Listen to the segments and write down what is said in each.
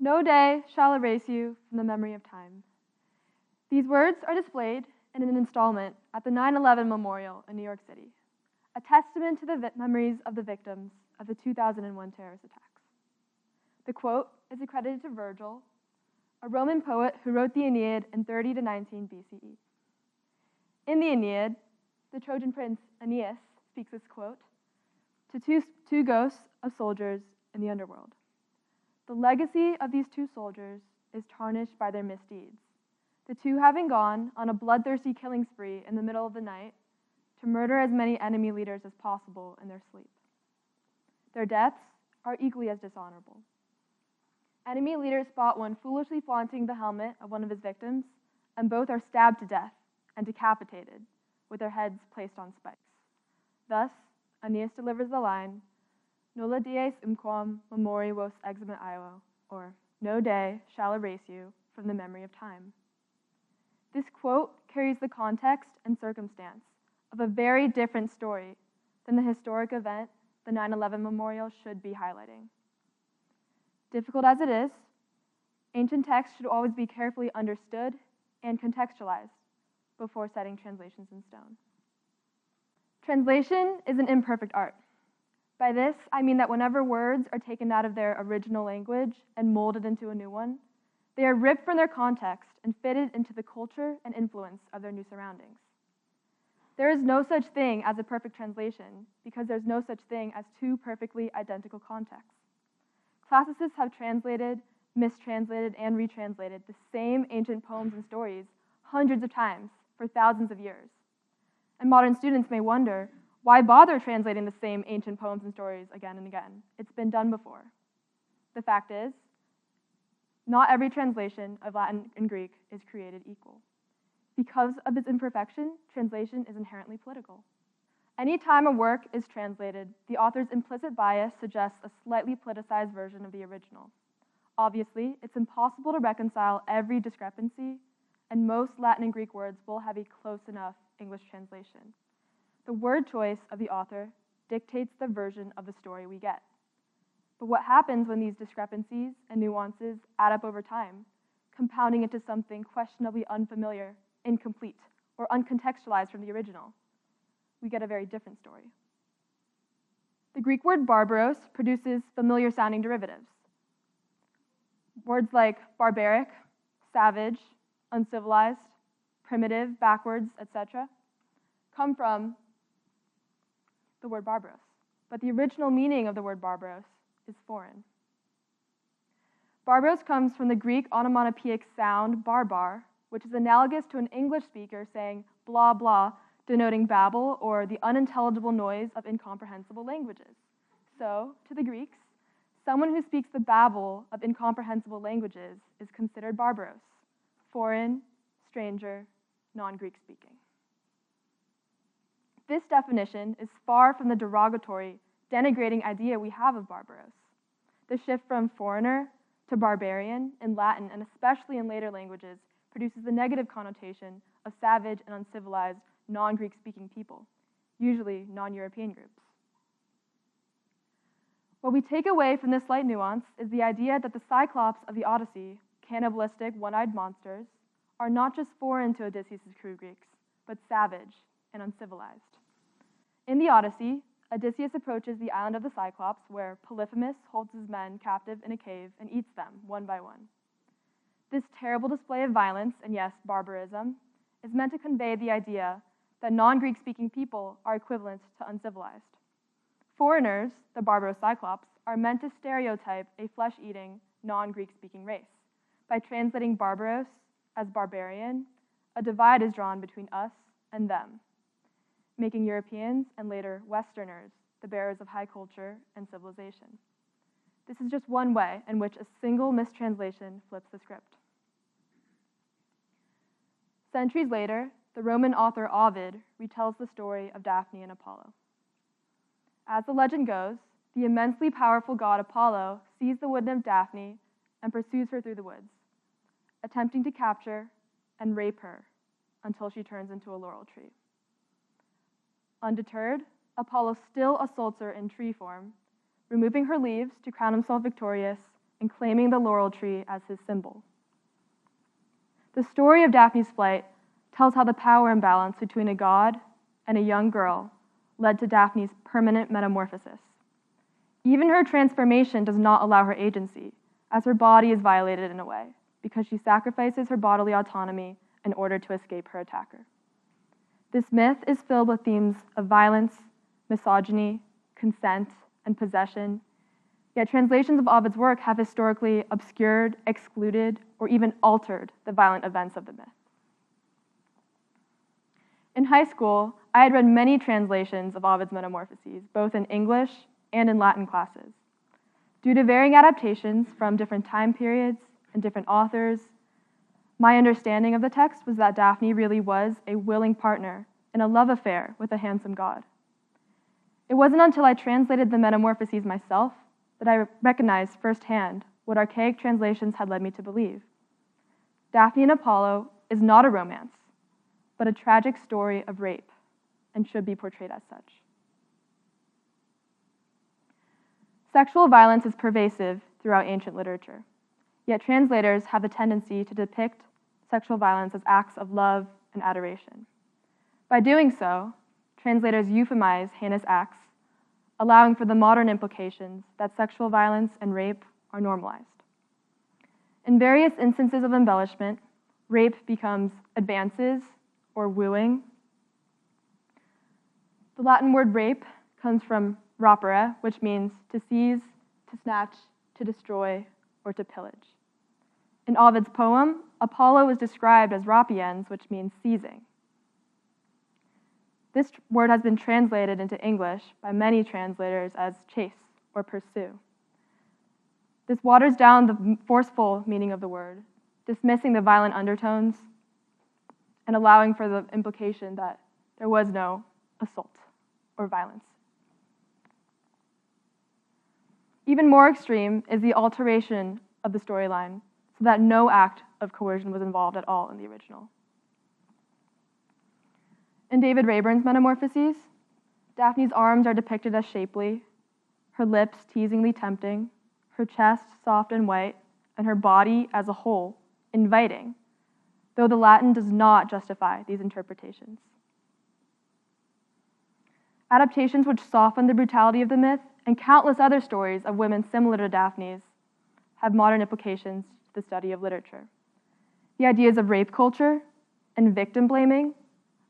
no day shall erase you from the memory of time. These words are displayed in an installment at the 9/11 Memorial in New York City, a testament to the memories of the victims of the 2001 terrorist attacks. The quote is accredited to Virgil, a Roman poet who wrote the Aeneid in 30 to 19 BCE. In the Aeneid, the Trojan prince Aeneas speaks this quote to two ghosts of soldiers in the underworld. The legacy of these two soldiers is tarnished by their misdeeds, the two having gone on a bloodthirsty killing spree in the middle of the night to murder as many enemy leaders as possible in their sleep. Their deaths are equally as dishonorable. Enemy leaders spot one foolishly flaunting the helmet of one of his victims, and both are stabbed to death and decapitated, with their heads placed on spikes. Thus, Aeneas delivers the line, Nulla dies umquam memori vos eximet io, or no day shall erase you from the memory of time. This quote carries the context and circumstance of a very different story than the historic event the 9/11 Memorial should be highlighting. Difficult as it is, ancient texts should always be carefully understood and contextualized before setting translations in stone. Translation is an imperfect art. By this, I mean that whenever words are taken out of their original language and molded into a new one, they are ripped from their context and fitted into the culture and influence of their new surroundings. There is no such thing as a perfect translation because there's no such thing as two perfectly identical contexts. Classicists have translated, mistranslated, and retranslated the same ancient poems and stories hundreds of times for thousands of years. And modern students may wonder, why bother translating the same ancient poems and stories again and again? It's been done before. The fact is, not every translation of Latin and Greek is created equal. Because of its imperfection, translation is inherently political. Anytime a work is translated, the author's implicit bias suggests a slightly politicized version of the original. Obviously, it's impossible to reconcile every discrepancy, and most Latin and Greek words will have a close enough English translation. The word choice of the author dictates the version of the story we get. But what happens when these discrepancies and nuances add up over time, compounding into something questionably unfamiliar, incomplete, or uncontextualized from the original? We get a very different story. The Greek word barbaros produces familiar sounding derivatives. Words like barbaric, savage, uncivilized, primitive, backwards, etc. come from the word barbaros, but the original meaning of the word barbaros is foreign. Barbaros comes from the Greek onomatopoeic sound barbar, which is analogous to an English speaker saying blah blah, denoting babble or the unintelligible noise of incomprehensible languages. So, to the Greeks, someone who speaks the babble of incomprehensible languages is considered barbaros, foreign, stranger, non-Greek speaking. This definition is far from the derogatory, denigrating idea we have of barbaros. The shift from foreigner to barbarian in Latin, and especially in later languages, produces the negative connotation of savage and uncivilized non-Greek speaking people, usually non-European groups. What we take away from this slight nuance is the idea that the Cyclops of the Odyssey, cannibalistic, one-eyed monsters, are not just foreign to Odysseus' crew Greeks, but savage and uncivilized. In the Odyssey, Odysseus approaches the island of the Cyclops, where Polyphemus holds his men captive in a cave and eats them one by one. This terrible display of violence, and yes, barbarism, is meant to convey the idea that non-Greek speaking people are equivalent to uncivilized. Foreigners, the barbarous Cyclops, are meant to stereotype a flesh-eating, non-Greek speaking race. By translating barbaros as barbarian, a divide is drawn between us and them, making Europeans and later Westerners the bearers of high culture and civilization. This is just one way in which a single mistranslation flips the script. Centuries later, the Roman author Ovid retells the story of Daphne and Apollo. As the legend goes, the immensely powerful god Apollo sees the wooden of Daphne and pursues her through the woods, attempting to capture and rape her until she turns into a laurel tree. Undeterred, Apollo still assaults her in tree form, removing her leaves to crown himself victorious and claiming the laurel tree as his symbol. The story of Daphne's flight tells how the power imbalance between a god and a young girl led to Daphne's permanent metamorphosis. Even her transformation does not allow her agency, as her body is violated in a way, because she sacrifices her bodily autonomy in order to escape her attacker. This myth is filled with themes of violence, misogyny, consent, and possession, yet translations of Ovid's work have historically obscured, excluded, or even altered the violent events of the myth. In high school, I had read many translations of Ovid's Metamorphoses, both in English and in Latin classes. Due to varying adaptations from different time periods and different authors, my understanding of the text was that Daphne really was a willing partner in a love affair with a handsome god. It wasn't until I translated the Metamorphoses myself that I recognized firsthand what archaic translations had led me to believe. Daphne and Apollo is not a romance, but a tragic story of rape, and should be portrayed as such. Sexual violence is pervasive throughout ancient literature, yet translators have the tendency to depict sexual violence as acts of love and adoration. By doing so, translators euphemize heinous acts, allowing for the modern implications that sexual violence and rape are normalized. In various instances of embellishment, rape becomes advances or wooing. The Latin word rape comes from rapere, which means to seize, to snatch, to destroy, or to pillage. In Ovid's poem, Apollo is described as rapiens, which means seizing. This word has been translated into English by many translators as chase or pursue. This waters down the forceful meaning of the word, dismissing the violent undertones and allowing for the implication that there was no assault or violence. Even more extreme is the alteration of the storyline so that no act of coercion was involved at all in the original. In David Rayburn's Metamorphoses, Daphne's arms are depicted as shapely, her lips teasingly tempting, her chest soft and white, and her body as a whole inviting, though the Latin does not justify these interpretations. Adaptations which soften the brutality of the myth and countless other stories of women similar to Daphne's have modern implications to the study of literature. The ideas of rape culture and victim blaming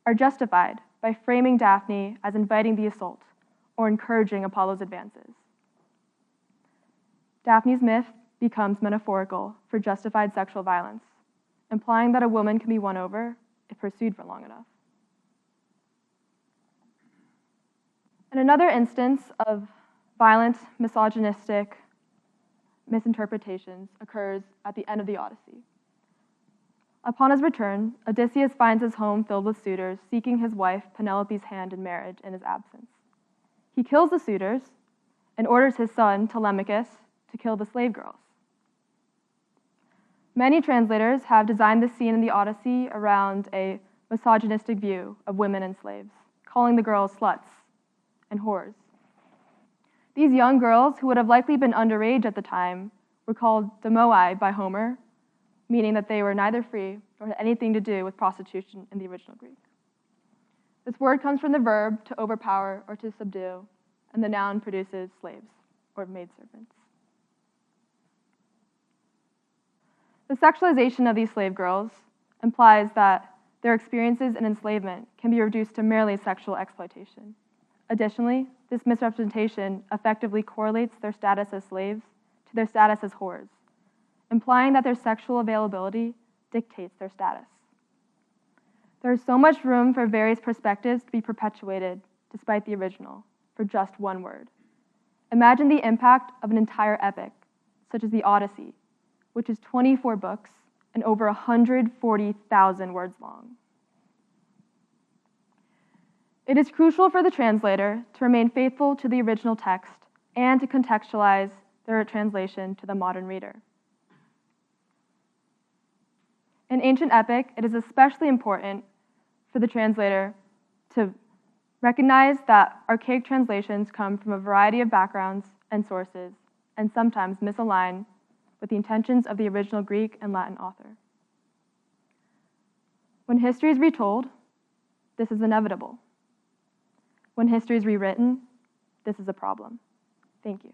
are justified by framing Daphne as inviting the assault or encouraging Apollo's advances. Daphne's myth becomes metaphorical for justified sexual violence, implying that a woman can be won over if pursued for long enough. And another instance of violent, misogynistic misinterpretations occurs at the end of the Odyssey. Upon his return, Odysseus finds his home filled with suitors seeking his wife Penelope's hand in marriage in his absence. He kills the suitors and orders his son Telemachus to kill the slave girls. Many translators have designed this scene in the Odyssey around a misogynistic view of women and slaves, calling the girls sluts and whores. These young girls, who would have likely been underage at the time, were called domoi by Homer, meaning that they were neither free nor had anything to do with prostitution in the original Greek. This word comes from the verb to overpower or to subdue, and the noun produces slaves or maidservants. The sexualization of these slave girls implies that their experiences in enslavement can be reduced to merely sexual exploitation. Additionally, this misrepresentation effectively correlates their status as slaves to their status as whores, implying that their sexual availability dictates their status. There is so much room for various perspectives to be perpetuated, despite the original, for just one word. Imagine the impact of an entire epic, such as the Odyssey, which is 24 books and over 140,000 words long. It is crucial for the translator to remain faithful to the original text and to contextualize their translation to the modern reader. In ancient epic, it is especially important for the translator to recognize that archaic translations come from a variety of backgrounds and sources, and sometimes misalign with the intentions of the original Greek and Latin author. When history is retold, this is inevitable. When history is rewritten, this is a problem. Thank you.